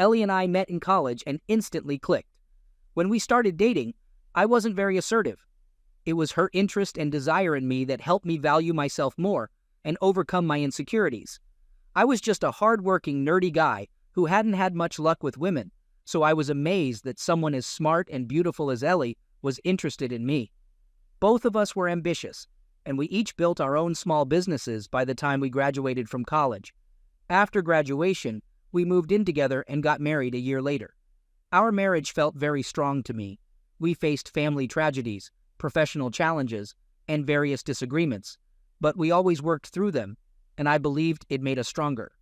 Ellie and I met in college and instantly clicked. When we started dating, I wasn't very assertive. It was her interest and desire in me that helped me value myself more and overcome my insecurities. I was just a hard-working, nerdy guy who hadn't had much luck with women, so I was amazed that someone as smart and beautiful as Ellie was interested in me. Both of us were ambitious, and we each built our own small businesses by the time we graduated from college. After graduation, we moved in together and got married a year later. Our marriage felt very strong to me. We faced family tragedies, professional challenges, and various disagreements, but we always worked through them, and I believed it made us stronger.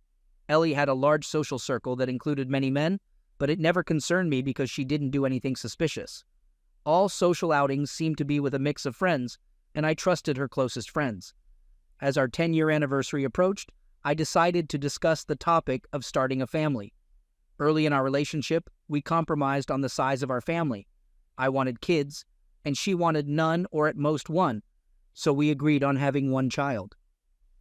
Ellie had a large social circle that included many men, but it never concerned me because she didn't do anything suspicious. All social outings seemed to be with a mix of friends, and I trusted her closest friends. As our 10-year anniversary approached, I decided to discuss the topic of starting a family. Early in our relationship, we compromised on the size of our family. I wanted kids, and she wanted none or at most one, so we agreed on having one child.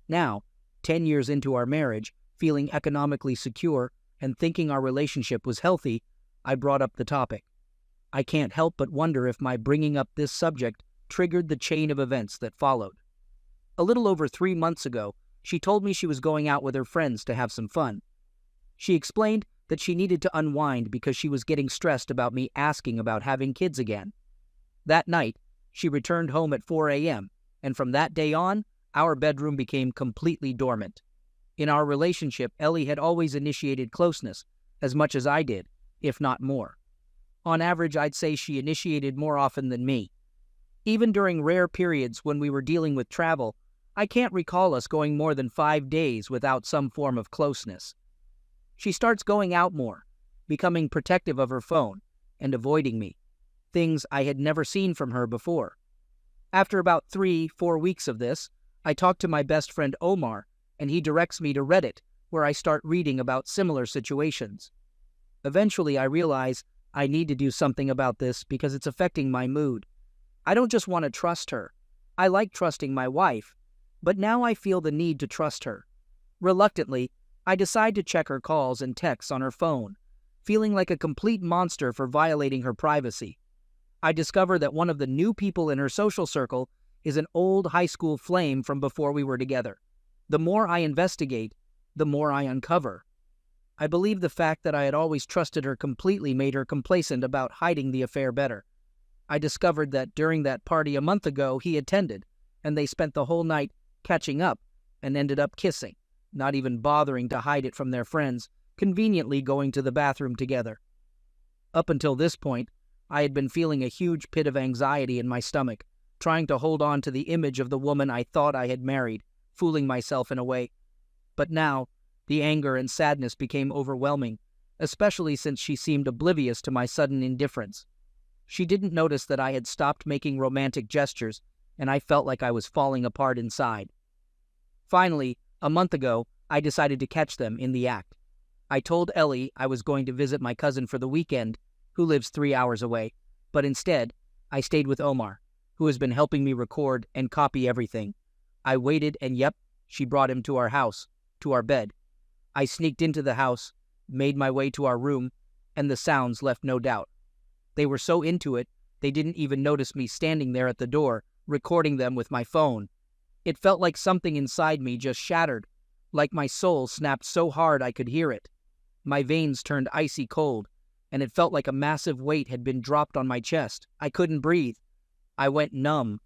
Now, 10 years into our marriage, feeling economically secure and thinking our relationship was healthy, I brought up the topic. I can't help but wonder if my bringing up this subject triggered the chain of events that followed. A little over 3 months ago, she told me she was going out with her friends to have some fun. She explained that she needed to unwind because she was getting stressed about me asking about having kids again. That night, she returned home at 4 a.m., and from that day on, our bedroom became completely dormant. In our relationship, Ellie had always initiated closeness, as much as I did, if not more. On average, I'd say she initiated more often than me. Even during rare periods when we were dealing with travel, I can't recall us going more than 5 days without some form of closeness. She starts going out more, becoming protective of her phone, and avoiding me, things I had never seen from her before. After about 3-4 weeks of this, I talked to my best friend Omar, and he directs me to Reddit, where I start reading about similar situations. Eventually, I realize I need to do something about this because it's affecting my mood. I don't just want to trust her. I like trusting my wife, but now I feel the need to trust her. Reluctantly, I decide to check her calls and texts on her phone, feeling like a complete monster for violating her privacy. I discover that one of the new people in her social circle is an old high school flame from before we were together. The more I investigate, the more I uncover. I believe the fact that I had always trusted her completely made her complacent about hiding the affair better. I discovered that during that party a month ago he attended, and they spent the whole night catching up and ended up kissing, not even bothering to hide it from their friends, conveniently going to the bathroom together. Up until this point, I had been feeling a huge pit of anxiety in my stomach, trying to hold on to the image of the woman I thought I had married, fooling myself in a way. But now, the anger and sadness became overwhelming, especially since she seemed oblivious to my sudden indifference. She didn't notice that I had stopped making romantic gestures, and I felt like I was falling apart inside. Finally, a month ago, I decided to catch them in the act. I told Ellie I was going to visit my cousin for the weekend, who lives 3 hours away, but instead, I stayed with Omar, who has been helping me record and copy everything. I waited, and yep, she brought him to our house, to our bed. I sneaked into the house, made my way to our room, and the sounds left no doubt. They were so into it, they didn't even notice me standing there at the door, recording them with my phone. It felt like something inside me just shattered, like my soul snapped so hard I could hear it. My veins turned icy cold, and it felt like a massive weight had been dropped on my chest. I couldn't breathe. I went numb.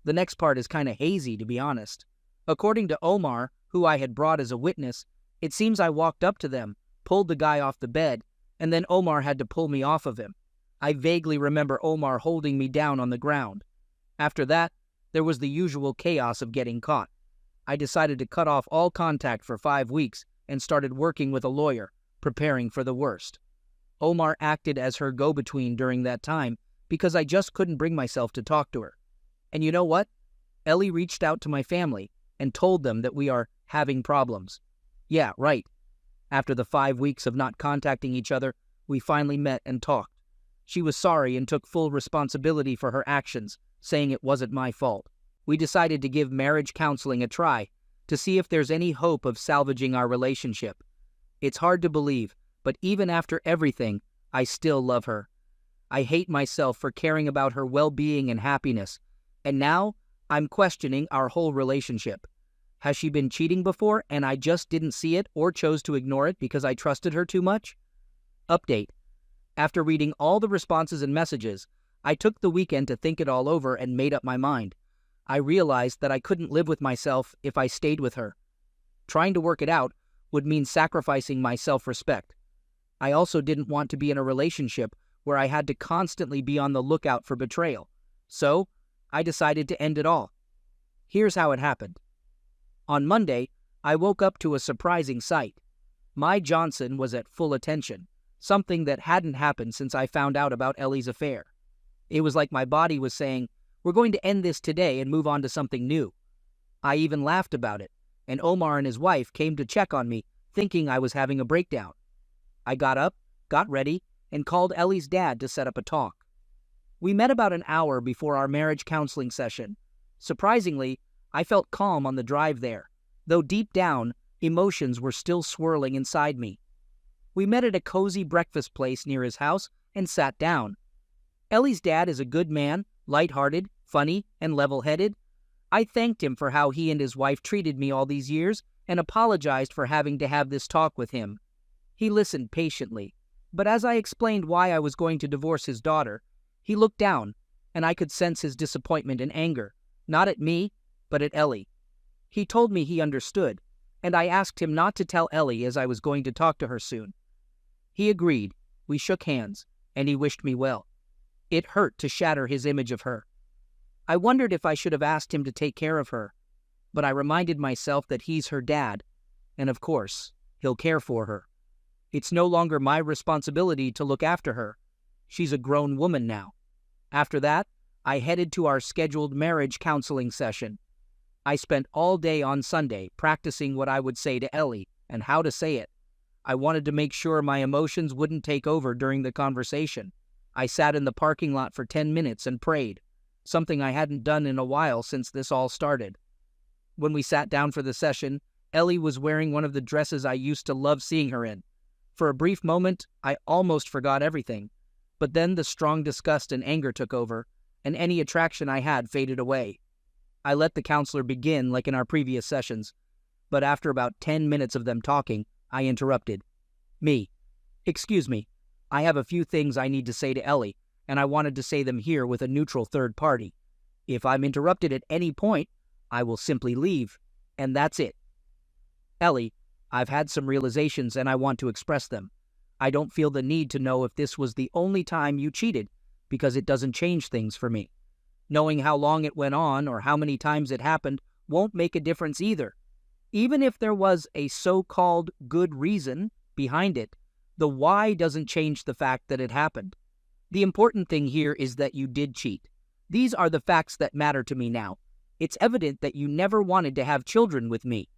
The next part is kind of hazy, to be honest. According to Omar, who I had brought as a witness, it seems I walked up to them, pulled the guy off the bed, and then Omar had to pull me off of him. I vaguely remember Omar holding me down on the ground. After that, there was the usual chaos of getting caught. I decided to cut off all contact for 5 weeks and started working with a lawyer, preparing for the worst. Omar acted as her go-between during that time because I just couldn't bring myself to talk to her. And you know what? Ellie reached out to my family and told them that we are having problems. Yeah, right. After the 5 weeks of not contacting each other, we finally met and talked. She was sorry and took full responsibility for her actions, saying it wasn't my fault. We decided to give marriage counseling a try to see if there's any hope of salvaging our relationship. It's hard to believe, but even after everything, I still love her. I hate myself for caring about her well-being and happiness, and now I'm questioning our whole relationship. Has she been cheating before and I just didn't see it or chose to ignore it because I trusted her too much? Update. After reading all the responses and messages, I took the weekend to think it all over and made up my mind. I realized that I couldn't live with myself if I stayed with her. Trying to work it out would mean sacrificing my self-respect. I also didn't want to be in a relationship where I had to constantly be on the lookout for betrayal. So, I decided to end it all. Here's how it happened. On Monday, I woke up to a surprising sight. My Johnson was at full attention, something that hadn't happened since I found out about Ellie's affair. It was like my body was saying, "We're going to end this today and move on to something new." I even laughed about it, and Omar and his wife came to check on me, thinking I was having a breakdown. I got up, got ready, and called Ellie's dad to set up a talk. We met about an hour before our marriage counseling session. Surprisingly, I felt calm on the drive there, though deep down, emotions were still swirling inside me. We met at a cozy breakfast place near his house and sat down. Ellie's dad is a good man, lighthearted, funny, and level-headed. I thanked him for how he and his wife treated me all these years and apologized for having to have this talk with him. He listened patiently, but as I explained why I was going to divorce his daughter, he looked down, and I could sense his disappointment and anger, not at me, but at Ellie. He told me he understood, and I asked him not to tell Ellie as I was going to talk to her soon. He agreed, we shook hands, and he wished me well. It hurt to shatter his image of her. I wondered if I should have asked him to take care of her, but I reminded myself that he's her dad, and of course, he'll care for her. It's no longer my responsibility to look after her. She's a grown woman now. After that, I headed to our scheduled marriage counseling session. I spent all day on Sunday practicing what I would say to Ellie and how to say it. I wanted to make sure my emotions wouldn't take over during the conversation. I sat in the parking lot for 10 minutes and prayed, something I hadn't done in a while since this all started. When we sat down for the session, Ellie was wearing one of the dresses I used to love seeing her in. For a brief moment, I almost forgot everything, but then the strong disgust and anger took over, and any attraction I had faded away. I let the counselor begin like in our previous sessions, but after about 10 minutes of them talking, I interrupted. Excuse me, I have a few things I need to say to Ellie, and I wanted to say them here with a neutral third party. If I'm interrupted at any point, I will simply leave, and that's it. Ellie, I've had some realizations and I want to express them. I don't feel the need to know if this was the only time you cheated, because it doesn't change things for me. Knowing how long it went on or how many times it happened won't make a difference either. Even if there was a so-called good reason behind it, the why doesn't change the fact that it happened. The important thing here is that you did cheat. These are the facts that matter to me now. It's evident that you never wanted to have children with me.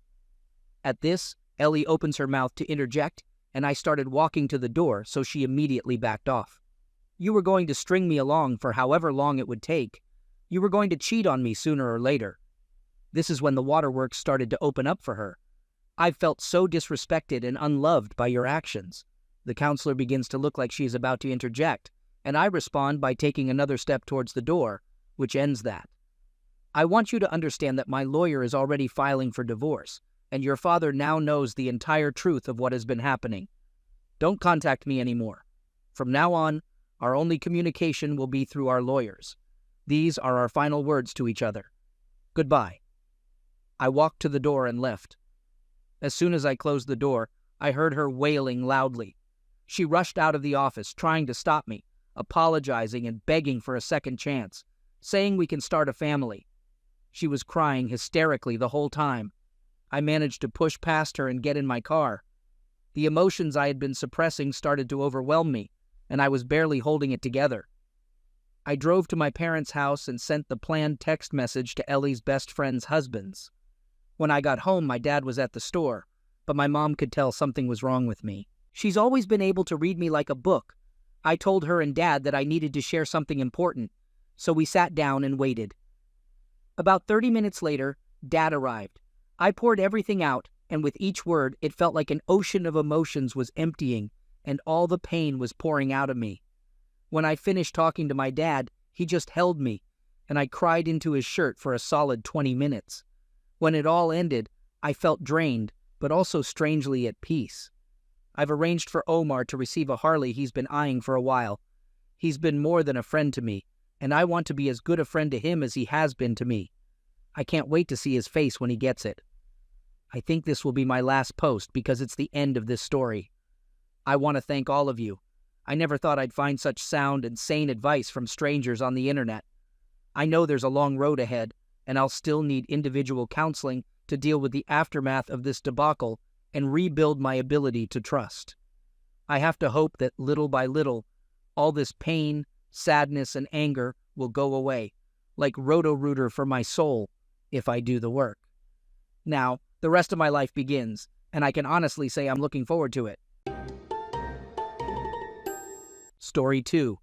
At this, Ellie opens her mouth to interject, and I started walking to the door, so she immediately backed off. You were going to string me along for however long it would take. You were going to cheat on me sooner or later. This is when the waterworks started to open up for her. I've felt so disrespected and unloved by your actions. The counselor begins to look like she is about to interject, and I respond by taking another step towards the door, which ends that. I want you to understand that my lawyer is already filing for divorce, and your father now knows the entire truth of what has been happening. Don't contact me anymore. From now on, our only communication will be through our lawyers. These are our final words to each other. Goodbye. I walked to the door and left. As soon as I closed the door, I heard her wailing loudly. She rushed out of the office, trying to stop me, apologizing and begging for a second chance, saying we can start a family. She was crying hysterically the whole time. I managed to push past her and get in my car. The emotions I had been suppressing started to overwhelm me, and I was barely holding it together. I drove to my parents' house and sent the planned text message to Ellie's best friend's husbands. When I got home, my dad was at the store, but my mom could tell something was wrong with me. She's always been able to read me like a book. I told her and Dad that I needed to share something important, so we sat down and waited. About 30 minutes later, Dad arrived. I poured everything out, and with each word, it felt like an ocean of emotions was emptying, and all the pain was pouring out of me. When I finished talking to my dad, he just held me, and I cried into his shirt for a solid 20 minutes. When it all ended, I felt drained, but also strangely at peace. I've arranged for Omar to receive a Harley he's been eyeing for a while. He's been more than a friend to me, and I want to be as good a friend to him as he has been to me. I can't wait to see his face when he gets it. I think this will be my last post because it's the end of this story. I want to thank all of you. I never thought I'd find such sound and sane advice from strangers on the internet. I know there's a long road ahead, and I'll still need individual counseling to deal with the aftermath of this debacle and rebuild my ability to trust. I have to hope that little by little, all this pain, sadness, and anger will go away, like Roto-Rooter for my soul, if I do the work. Now, the rest of my life begins, and I can honestly say I'm looking forward to it. Story 2.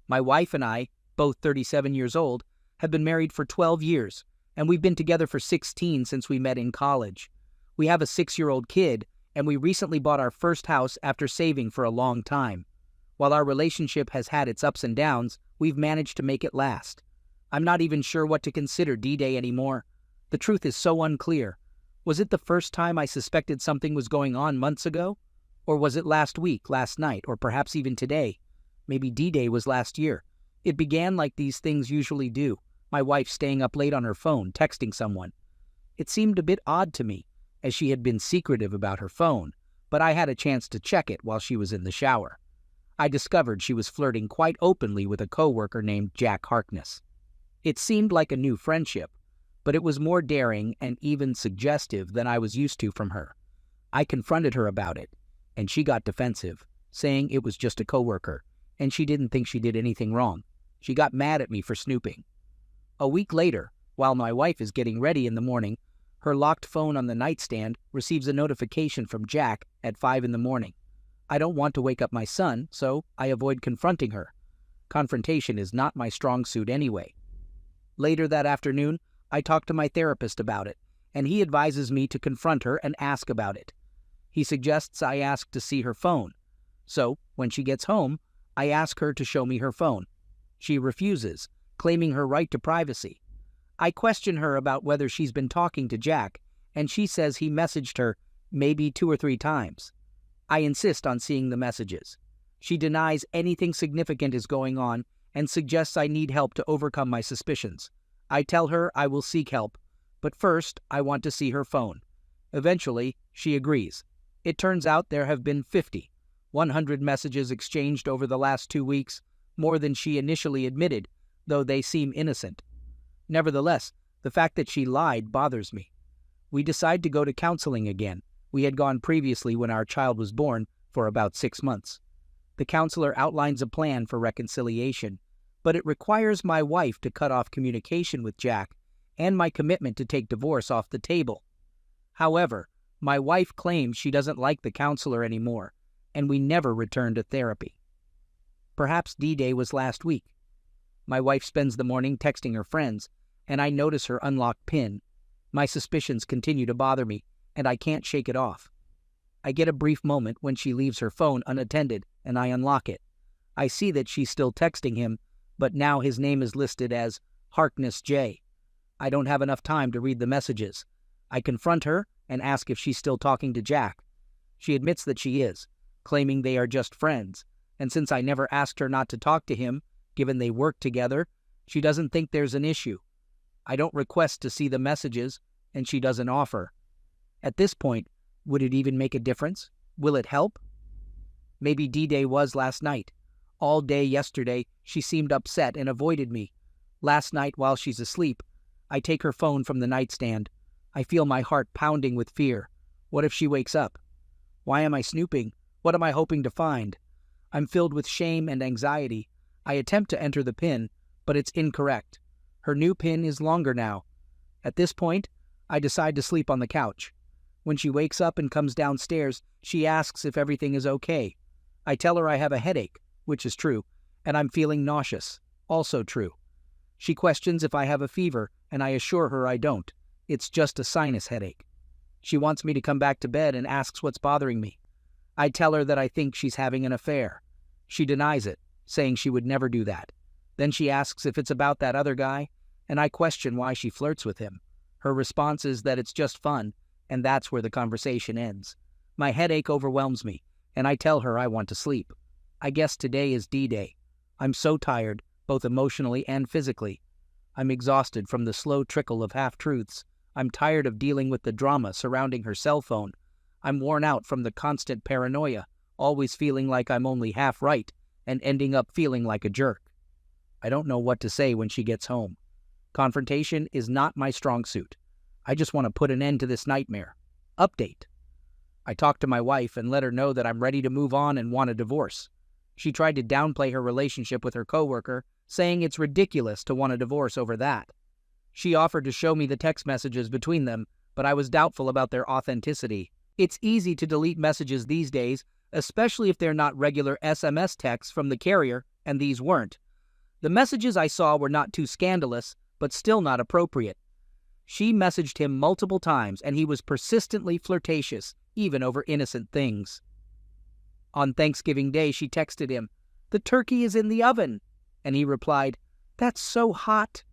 My wife and I, both 37 years old, have been married for 12 years, and we've been together for 16 since we met in college. We have a 6-year-old kid, and we recently bought our first house after saving for a long time. While our relationship has had its ups and downs, we've managed to make it last. I'm not even sure what to consider D-Day anymore. The truth is so unclear. Was it the first time I suspected something was going on months ago? Or was it last week, last night, or perhaps even today? Maybe D-Day was last year. It began like these things usually do, my wife staying up late on her phone, texting someone. It seemed a bit odd to me, as she had been secretive about her phone, but I had a chance to check it while she was in the shower. I discovered she was flirting quite openly with a coworker named Jack Harkness. It seemed like a new friendship, but it was more daring and even suggestive than I was used to from her. I confronted her about it, and she got defensive, saying it was just a coworker, and she didn't think she did anything wrong. She got mad at me for snooping. A week later, while my wife is getting ready in the morning, her locked phone on the nightstand receives a notification from Jack at 5 in the morning. I don't want to wake up my son, so I avoid confronting her. Confrontation is not my strong suit anyway. Later that afternoon, I talk to my therapist about it, and he advises me to confront her and ask about it. He suggests I ask to see her phone. So, when she gets home, I ask her to show me her phone. She refuses, claiming her right to privacy. I question her about whether she's been talking to Jack, and she says he messaged her maybe 2 or 3 times. I insist on seeing the messages. She denies anything significant is going on and suggests I need help to overcome my suspicions. I tell her I will seek help, but first I want to see her phone. Eventually, she agrees. It turns out there have been 100 messages exchanged over the last 2 weeks, more than she initially admitted, though they seem innocent. Nevertheless, the fact that she lied bothers me. We decide to go to counseling again. We had gone previously when our child was born for about 6 months. The counselor outlines a plan for reconciliation, but it requires my wife to cut off communication with Jack and my commitment to take divorce off the table. However, my wife claims she doesn't like the counselor anymore, and we never return to therapy. Perhaps D-Day was last week. My wife spends the morning texting her friends, and I notice her unlocked PIN. My suspicions continue to bother me, and I can't shake it off. I get a brief moment when she leaves her phone unattended, and I unlock it. I see that she's still texting him, but now his name is listed as Harkness J. I don't have enough time to read the messages. I confront her and ask if she's still talking to Jack. She admits that she is, claiming they are just friends, and since I never asked her not to talk to him, given they work together, she doesn't think there's an issue. I don't request to see the messages, and she doesn't offer. At this point, would it even make a difference? Will it help? Maybe D-Day was last night. All day yesterday, she seemed upset and avoided me. Last night, while she's asleep, I take her phone from the nightstand. I feel my heart pounding with fear. What if she wakes up? Why am I snooping? What am I hoping to find? I'm filled with shame and anxiety. I attempt to enter the PIN, but it's incorrect. Her new PIN is longer now. At this point, I decide to sleep on the couch. When she wakes up and comes downstairs, she asks if everything is okay. I tell her I have a headache, which is true, and I'm feeling nauseous, also true. She questions if I have a fever, and I assure her I don't. It's just a sinus headache. She wants me to come back to bed and asks what's bothering me. I tell her that I think she's having an affair. She denies it, saying she would never do that. Then she asks if it's about that other guy, and I question why she flirts with him. Her response is that it's just fun, and that's where the conversation ends. My headache overwhelms me, and I tell her I want to sleep. I guess today is D-Day. I'm so tired, both emotionally and physically. I'm exhausted from the slow trickle of half-truths. I'm tired of dealing with the drama surrounding her cell phone. I'm worn out from the constant paranoia, always feeling like I'm only half right and ending up feeling like a jerk. I don't know what to say when she gets home. Confrontation is not my strong suit. I just want to put an end to this nightmare. Update. I talked to my wife and let her know that I'm ready to move on and want a divorce. She tried to downplay her relationship with her coworker, saying it's ridiculous to want a divorce over that. She offered to show me the text messages between them, but I was doubtful about their authenticity. It's easy to delete messages these days, especially if they're not regular SMS texts from the carrier, and these weren't. The messages I saw were not too scandalous, but still not appropriate. She messaged him multiple times, and he was persistently flirtatious, even over innocent things. On Thanksgiving Day, she texted him, "The turkey is in the oven," and he replied, "That's so hot."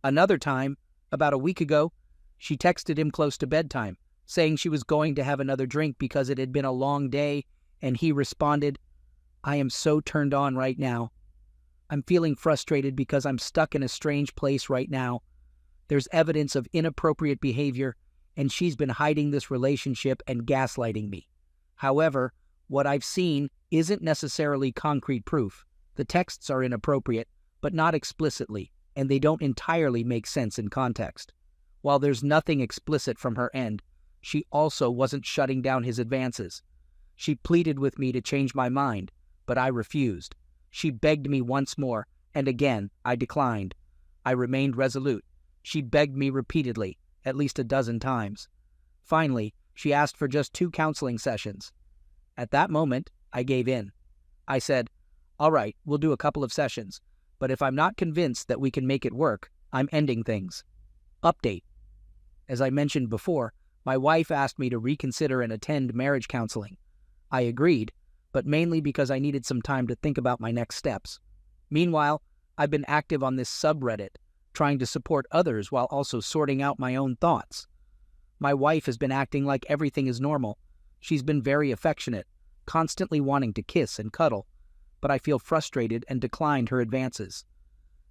Another time, about a week ago, she texted him close to bedtime, saying she was going to have another drink because it had been a long day, and he responded, "I am so turned on right now. I'm feeling frustrated because I'm stuck in a strange place right now. There's evidence of inappropriate behavior, and she's been hiding this relationship and gaslighting me. However, what I've seen isn't necessarily concrete proof. The texts are inappropriate, but not explicitly, and they don't entirely make sense in context. While there's nothing explicit from her end, she also wasn't shutting down his advances. She pleaded with me to change my mind, but I refused. She begged me once more, and again I declined. I remained resolute. She begged me repeatedly, at least a dozen times. Finally, she asked for just 2 counseling sessions. At that moment, I gave in. I said, "All right, we'll do a couple of sessions, but if I'm not convinced that we can make it work, I'm ending things." Update. As I mentioned before, my wife asked me to reconsider and attend marriage counseling. I agreed, but mainly because I needed some time to think about my next steps. Meanwhile, I've been active on this subreddit, trying to support others while also sorting out my own thoughts. My wife has been acting like everything is normal. She's been very affectionate, constantly wanting to kiss and cuddle, but I feel frustrated and declined her advances.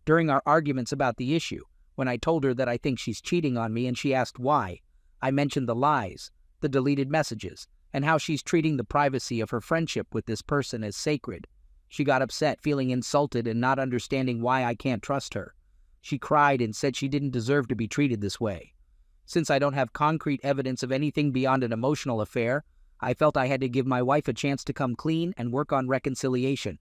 During our arguments about the issue, when I told her that I think she's cheating on me and she asked why, I mentioned the lies, the deleted messages, and how she's treating the privacy of her friendship with this person as sacred. She got upset, feeling insulted and not understanding why I can't trust her. She cried and said she didn't deserve to be treated this way. Since I don't have concrete evidence of anything beyond an emotional affair, I felt I had to give my wife a chance to come clean and work on reconciliation.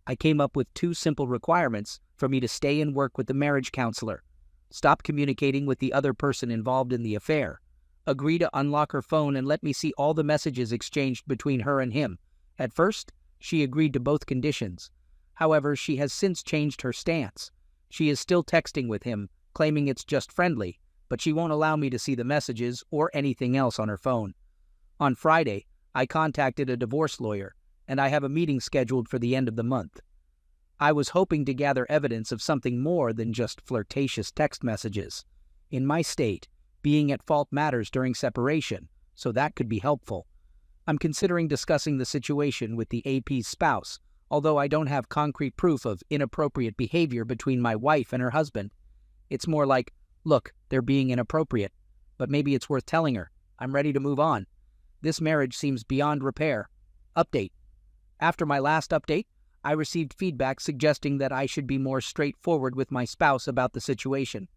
I came up with 2 simple requirements for me to stay and work with the marriage counselor. Stop communicating with the other person involved in the affair. Agree to unlock her phone and let me see all the messages exchanged between her and him. At first, she agreed to both conditions. However, she has since changed her stance. She is still texting with him, claiming it's just friendly, but she won't allow me to see the messages or anything else on her phone. On Friday, I contacted a divorce lawyer, and I have a meeting scheduled for the end of the month. I was hoping to gather evidence of something more than just flirtatious text messages. In my state, being at fault matters during separation, so that could be helpful. I'm considering discussing the situation with the AP's spouse, although I don't have concrete proof of inappropriate behavior between my wife and her husband. It's more like, look, they're being inappropriate, but maybe it's worth telling her. I'm ready to move on. This marriage seems beyond repair. Update. After my last update, I received feedback suggesting that I should be more straightforward with my spouse about the situation.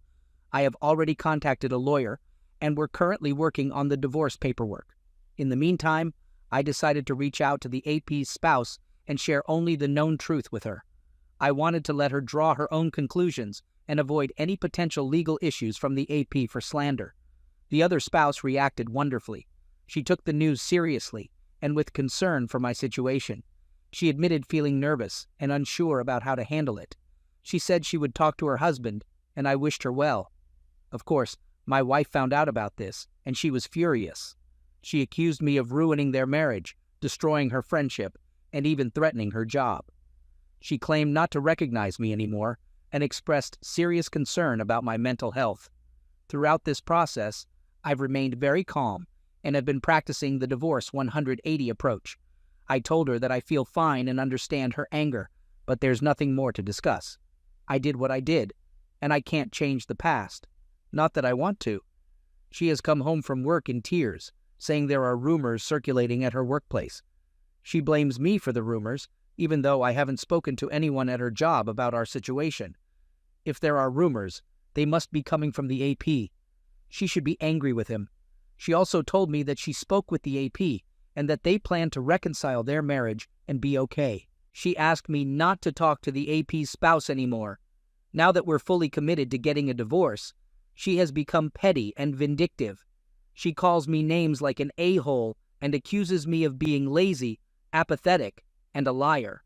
I have already contacted a lawyer, and we're currently working on the divorce paperwork. In the meantime, I decided to reach out to the AP's spouse and share only the known truth with her. I wanted to let her draw her own conclusions and avoid any potential legal issues from the AP for slander. The other spouse reacted wonderfully. She took the news seriously and with concern for my situation. She admitted feeling nervous and unsure about how to handle it. She said she would talk to her husband, and I wished her well. Of course, my wife found out about this, and she was furious. She accused me of ruining their marriage, destroying her friendship, and even threatening her job. She claimed not to recognize me anymore and expressed serious concern about my mental health. Throughout this process, I've remained very calm and have been practicing the divorce 180 approach. I told her that I feel fine and understand her anger, but there's nothing more to discuss. I did what I did, and I can't change the past. Not that I want to. She has come home from work in tears, saying there are rumors circulating at her workplace. She blames me for the rumors, even though I haven't spoken to anyone at her job about our situation. If there are rumors, they must be coming from the AP. She should be angry with him. She also told me that she spoke with the AP and that they plan to reconcile their marriage and be okay. She asked me not to talk to the AP's spouse anymore. Now that we're fully committed to getting a divorce, she has become petty and vindictive. She calls me names like an a-hole and accuses me of being lazy, apathetic, and a liar.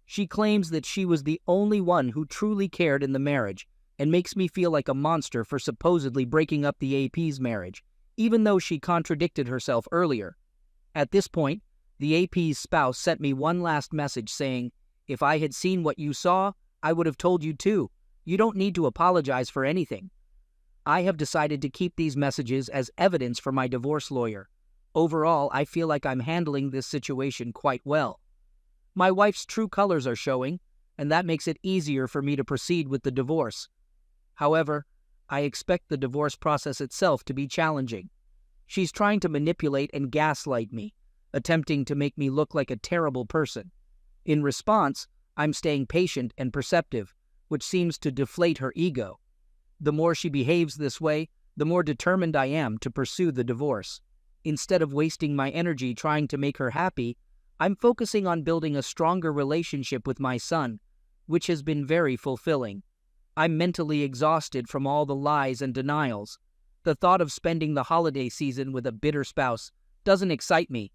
She claims that she was the only one who truly cared in the marriage and makes me feel like a monster for supposedly breaking up the AP's marriage, even though she contradicted herself earlier. At this point, the AP's spouse sent me one last message saying, "If I had seen what you saw, I would have told you too. You don't need to apologize for anything." I have decided to keep these messages as evidence for my divorce lawyer. Overall, I feel like I'm handling this situation quite well. My wife's true colors are showing, and that makes it easier for me to proceed with the divorce. However, I expect the divorce process itself to be challenging. She's trying to manipulate and gaslight me, attempting to make me look like a terrible person. In response, I'm staying patient and perceptive, which seems to deflate her ego. The more she behaves this way, the more determined I am to pursue the divorce. Instead of wasting my energy trying to make her happy, I'm focusing on building a stronger relationship with my son, which has been very fulfilling. I'm mentally exhausted from all the lies and denials. The thought of spending the holiday season with a bitter spouse doesn't excite me,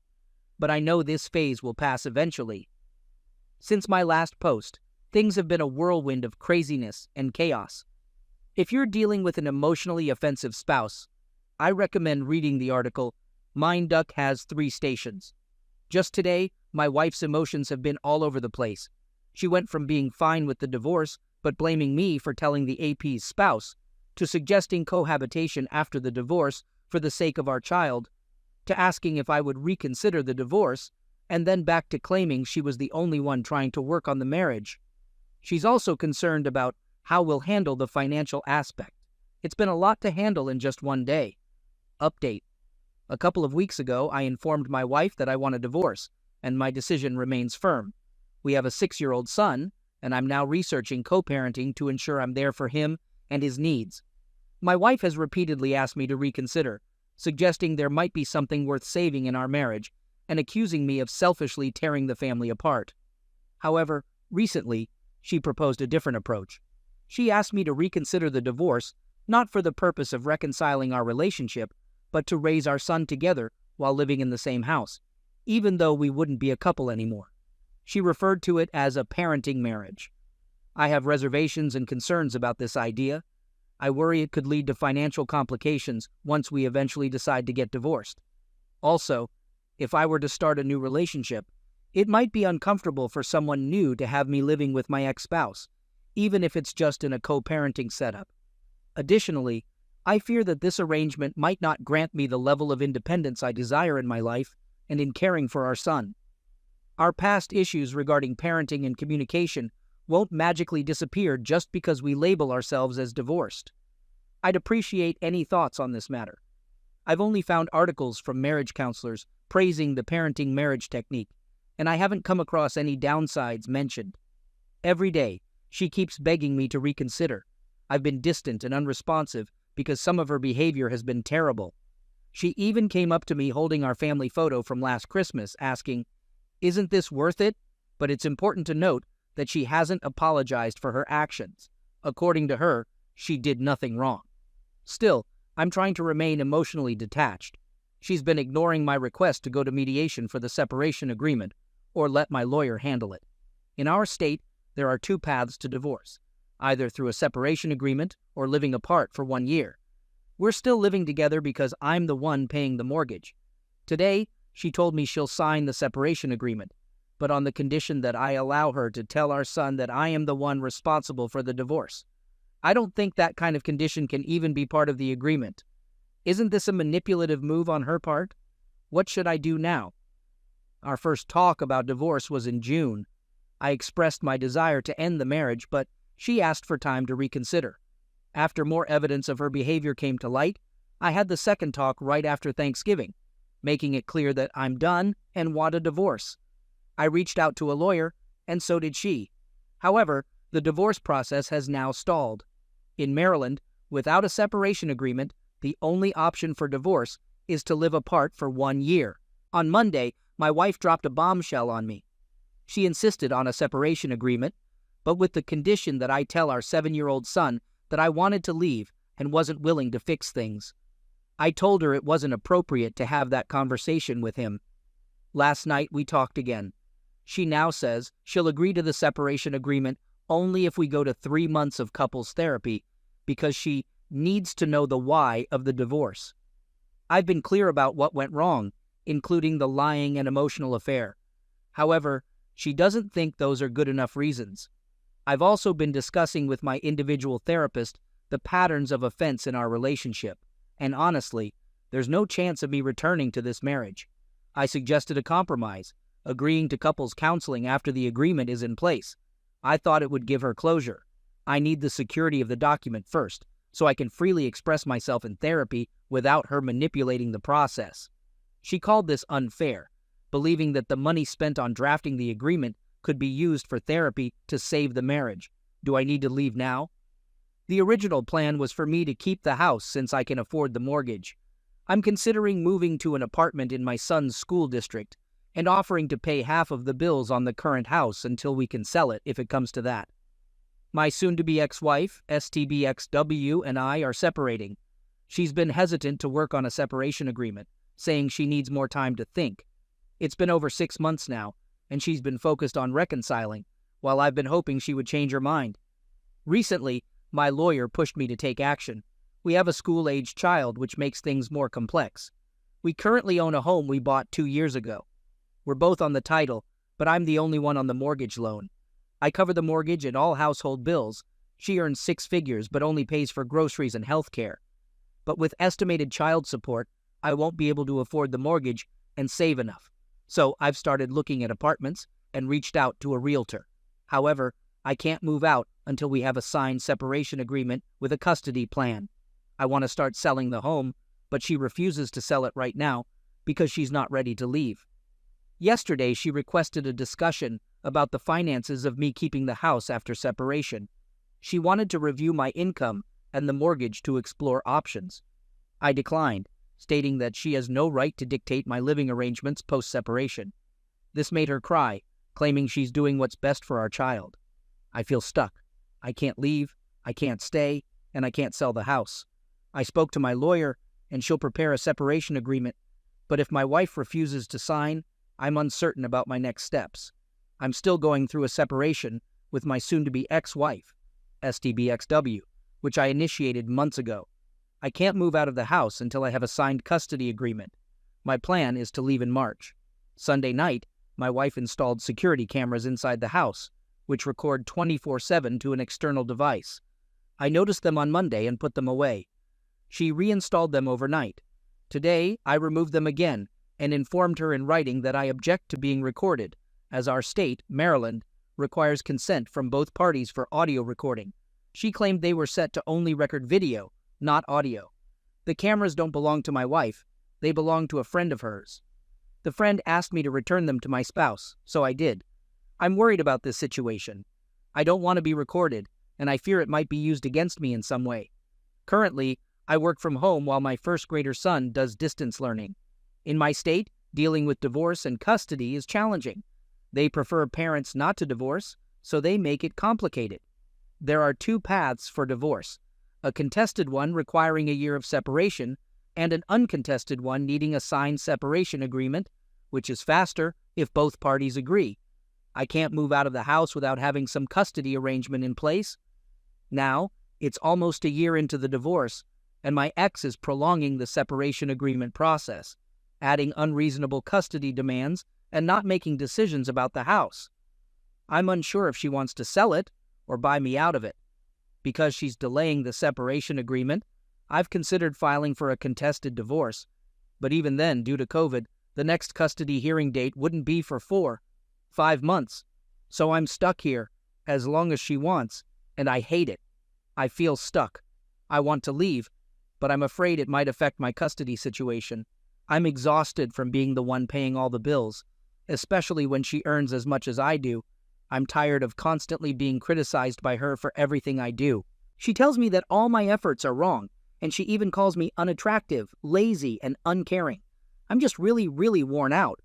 but I know this phase will pass eventually. Since my last post, things have been a whirlwind of craziness and chaos. If you're dealing with an emotionally offensive spouse, I recommend reading the article, "Mind Duck Has 3 Stations." Just today, my wife's emotions have been all over the place. She went from being fine with the divorce, but blaming me for telling the AP's spouse, to suggesting cohabitation after the divorce for the sake of our child, to asking if I would reconsider the divorce, and then back to claiming she was the only one trying to work on the marriage. She's also concerned about how we'll handle the financial aspect. It's been a lot to handle in just one day. Update. A couple of weeks ago, I informed my wife that I want a divorce, and my decision remains firm. We have a 6-year-old son, and I'm now researching co-parenting to ensure I'm there for him and his needs. My wife has repeatedly asked me to reconsider, suggesting there might be something worth saving in our marriage, and accusing me of selfishly tearing the family apart. However, recently, she proposed a different approach. She asked me to reconsider the divorce, not for the purpose of reconciling our relationship, but to raise our son together while living in the same house, even though we wouldn't be a couple anymore. She referred to it as a parenting marriage. I have reservations and concerns about this idea. I worry it could lead to financial complications once we eventually decide to get divorced. Also, if I were to start a new relationship, it might be uncomfortable for someone new to have me living with my ex-spouse, even if it's just in a co-parenting setup. Additionally, I fear that this arrangement might not grant me the level of independence I desire in my life and in caring for our son. Our past issues regarding parenting and communication won't magically disappear just because we label ourselves as divorced. I'd appreciate any thoughts on this matter. I've only found articles from marriage counselors praising the parenting marriage technique, and I haven't come across any downsides mentioned. Every day, she keeps begging me to reconsider. I've been distant and unresponsive because some of her behavior has been terrible. She even came up to me holding our family photo from last Christmas, asking, "Isn't this worth it?" But it's important to note that she hasn't apologized for her actions. According to her, she did nothing wrong. Still, I'm trying to remain emotionally detached. She's been ignoring my request to go to mediation for the separation agreement, or let my lawyer handle it. In our state, there are 2 paths to divorce, either through a separation agreement or living apart for 1 year. We're still living together because I'm the one paying the mortgage. Today, She told me she'll sign the separation agreement, but on the condition that I allow her to tell our son that I am the one responsible for the divorce. I don't think that kind of condition can even be part of the agreement. Isn't this a manipulative move on her part? What should I do now? Our first talk about divorce was in June. I expressed my desire to end the marriage, but she asked for time to reconsider. After more evidence of her behavior came to light, I had the second talk right after Thanksgiving, making it clear that I'm done and want a divorce. I reached out to a lawyer, and so did she. However, the divorce process has now stalled. In Maryland, without a separation agreement, the only option for divorce is to live apart for 1 year. On Monday, my wife dropped a bombshell on me. She insisted on a separation agreement, but with the condition that I tell our 7-year-old son that I wanted to leave and wasn't willing to fix things. I told her it wasn't appropriate to have that conversation with him. Last night we talked again. She now says she'll agree to the separation agreement only if we go to 3 months of couples therapy because she needs to know the why of the divorce. I've been clear about what went wrong, including the lying and emotional affair. However, she doesn't think those are good enough reasons. I've also been discussing with my individual therapist the patterns of offense in our relationship, and honestly, there's no chance of me returning to this marriage. I suggested a compromise, agreeing to couples counseling after the agreement is in place. I thought it would give her closure. I need the security of the document first, so I can freely express myself in therapy without her manipulating the process. She called this unfair, believing that the money spent on drafting the agreement could be used for therapy to save the marriage. Do I need to leave now? The original plan was for me to keep the house since I can afford the mortgage. I'm considering moving to an apartment in my son's school district and offering to pay half of the bills on the current house until we can sell it if it comes to that. My soon-to-be ex-wife, STBXW, and I are separating. She's been hesitant to work on a separation agreement, saying she needs more time to think. It's been over 6 months now, and she's been focused on reconciling, while I've been hoping she would change her mind. Recently, my lawyer pushed me to take action. We have a school-aged child, which makes things more complex. We currently own a home we bought 2 years ago. We're both on the title, but I'm the only one on the mortgage loan. I cover the mortgage and all household bills. She earns 6 figures but only pays for groceries and health care. But with estimated child support, I won't be able to afford the mortgage and save enough. So I've started looking at apartments and reached out to a realtor. However, I can't move out until we have a signed separation agreement with a custody plan. I want to start selling the home, but she refuses to sell it right now because she's not ready to leave. Yesterday, she requested a discussion about the finances of me keeping the house after separation. She wanted to review my income and the mortgage to explore options. I declined, stating that she has no right to dictate my living arrangements post-separation. This made her cry, claiming she's doing what's best for our child. I feel stuck. I can't leave, I can't stay, and I can't sell the house. I spoke to my lawyer, and she'll prepare a separation agreement, but if my wife refuses to sign, I'm uncertain about my next steps. I'm still going through a separation with my soon-to-be ex-wife, STBXW, which I initiated months ago. I can't move out of the house until I have a signed custody agreement. My plan is to leave in March. Sunday night, my wife installed security cameras inside the house, which record 24/7 to an external device. I noticed them on Monday and put them away. She reinstalled them overnight. Today, I removed them again and informed her in writing that I object to being recorded, as our state, Maryland, requires consent from both parties for audio recording. She claimed they were set to only record video, not audio. The cameras don't belong to my wife. They belong to a friend of hers. The friend asked me to return them to my spouse, so I did. I'm worried about this situation. I don't want to be recorded, and I fear it might be used against me in some way. Currently, I work from home while my first-grader son does distance learning. In my state, dealing with divorce and custody is challenging. They prefer parents not to divorce, so they make it complicated. There are 2 paths for divorce, a contested one requiring a year of separation, and an uncontested one needing a signed separation agreement, which is faster if both parties agree. I can't move out of the house without having some custody arrangement in place. Now, it's almost a year into the divorce, and my ex is prolonging the separation agreement process. adding unreasonable custody demands, and not making decisions about the house. I'm unsure if she wants to sell it or buy me out of it. Because she's delaying the separation agreement, I've considered filing for a contested divorce, but even then, due to COVID, the next custody hearing date wouldn't be for 5 months. So I'm stuck here, as long as she wants, and I hate it. I feel stuck. I want to leave, but I'm afraid it might affect my custody situation. I'm exhausted from being the one paying all the bills, especially when she earns as much as I do. I'm tired of constantly being criticized by her for everything I do. She tells me that all my efforts are wrong, and she even calls me unattractive, lazy, and uncaring. I'm just really, really worn out.